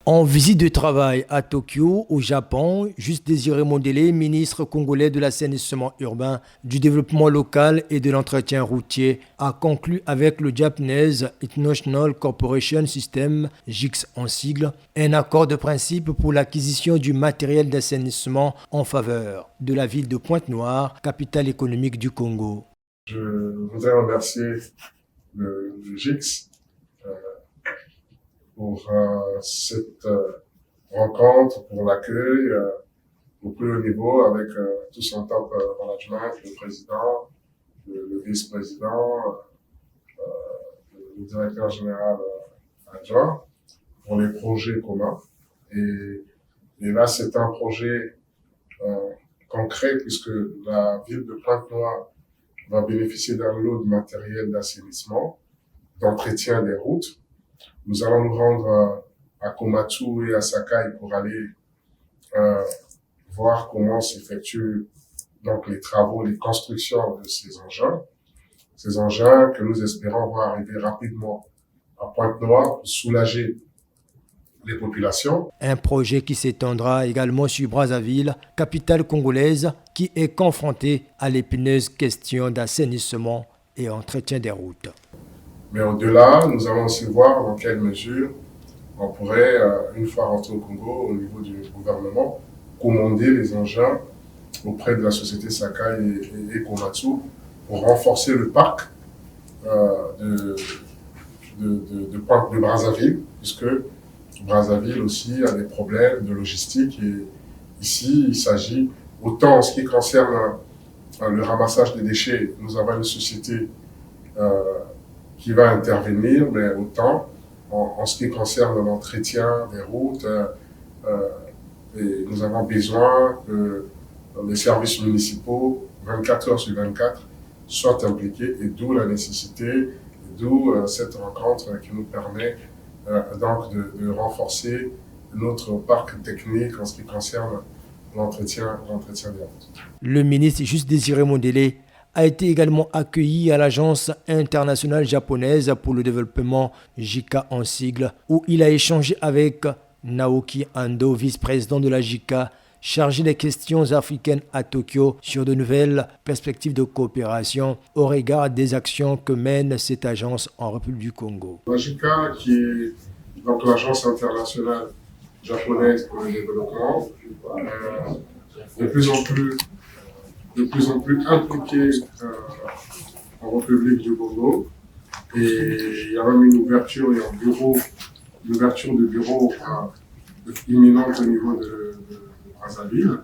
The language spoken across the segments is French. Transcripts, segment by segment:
En visite de travail à Tokyo, au Japon, Juste Désiré Mondélé, ministre congolais de l'assainissement urbain, du développement local et de l'entretien routier, a conclu avec le Japanese International Corporation System, JICS en sigle, un accord de principe pour l'acquisition du matériel d'assainissement en faveur de la ville de Pointe-Noire, capitale économique du Congo. Je voudrais remercier le JICS pour cette rencontre, pour l'accueil au plus haut niveau avec tout son top management, le président, le vice-président, le directeur général adjoint, pour les projets communs. Et là, c'est un projet concret puisque la ville de Pointe-Noire va bénéficier d'un lot de matériel d'assainissement, d'entretien des routes. Nous allons nous rendre à Komatsu et à Sakai pour aller voir comment s'effectuent donc les travaux, les constructions de ces engins que nous espérons voir arriver rapidement à Pointe-Noire pour soulager les populations. Un projet qui s'étendra également sur Brazzaville, capitale congolaise, qui est confrontée à l'épineuse question d'assainissement et entretien des routes. Mais au-delà, nous allons aussi voir dans quelle mesure on pourrait, une fois rentré au Congo, au niveau du gouvernement, commander les engins auprès de la société Sakai et Komatsu pour renforcer le parc de Brazzaville, puisque Brazzaville aussi a des problèmes de logistique et ici, il s'agit, autant en ce qui concerne le ramassage des déchets, nous avons une société qui va intervenir, mais autant en ce qui concerne l'entretien des routes, et nous avons besoin que les services municipaux, 24 heures sur 24, soient impliqués, et d'où la nécessité, et d'où cette rencontre qui nous permet donc de renforcer notre parc technique en ce qui concerne l'entretien des routes. Le ministre Juste Désiré Mondélé a été également accueilli à l'Agence internationale japonaise pour le développement, JICA en sigle, où il a échangé avec Naoki Ando, vice-président de la JICA, chargé des questions africaines à Tokyo, sur de nouvelles perspectives de coopération au regard des actions que mène cette agence en République du Congo. La JICA, qui est donc l'Agence internationale japonaise pour le développement, de plus en plus impliquée en République du Congo. Et il y a même une ouverture de bureau imminente au niveau de Brazzaville.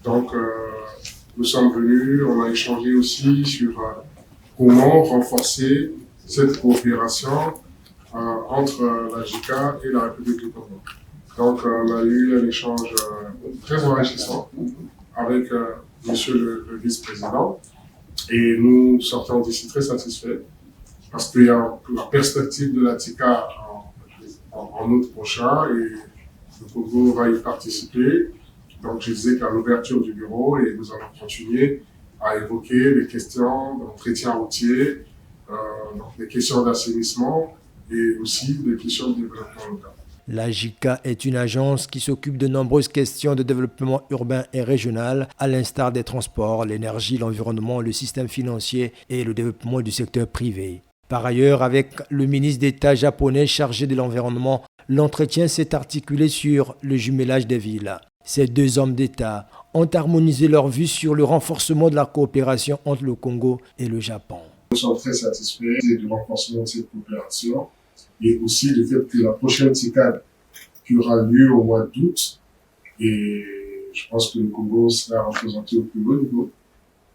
Donc, nous sommes venus, on a échangé aussi sur comment renforcer cette coopération entre la JICA et la République du Congo. Donc, on a eu un échange très enrichissant avec Monsieur le vice-président, et nous sortons d'ici très satisfaits parce qu'il y a la perspective de la TICA en août prochain et le Congo va y participer. Donc je disais qu'à l'ouverture du bureau, et nous allons continuer à évoquer les questions d'entretien routier, les questions d'assainissement et aussi les questions de développement local. La JICA est une agence qui s'occupe de nombreuses questions de développement urbain et régional, à l'instar des transports, l'énergie, l'environnement, le système financier et le développement du secteur privé. Par ailleurs, avec le ministre d'État japonais chargé de l'environnement, l'entretien s'est articulé sur le jumelage des villes. Ces deux hommes d'État ont harmonisé leur vue sur le renforcement de la coopération entre le Congo et le Japon. Nous sommes très satisfaits du renforcement de cette coopération et aussi du fait que la prochaine TICAD qui aura lieu au mois d'août, et je pense que le Congo sera représenté au plus haut niveau,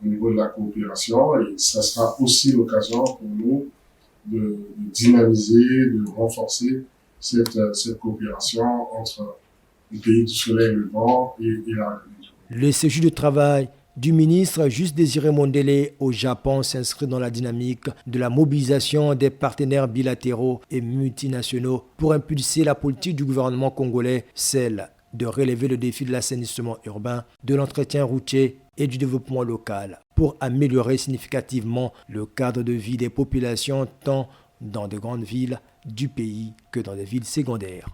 au niveau de la coopération, et ça sera aussi l'occasion pour nous de dynamiser, de renforcer cette coopération entre le pays du soleil levant et la République. Le séjour de travail du ministre Juste Désiré Mondélé au Japon s'inscrit dans la dynamique de la mobilisation des partenaires bilatéraux et multinationaux pour impulser la politique du gouvernement congolais, celle de relever le défi de l'assainissement urbain, de l'entretien routier et du développement local, pour améliorer significativement le cadre de vie des populations tant dans de grandes villes du pays que dans des villes secondaires.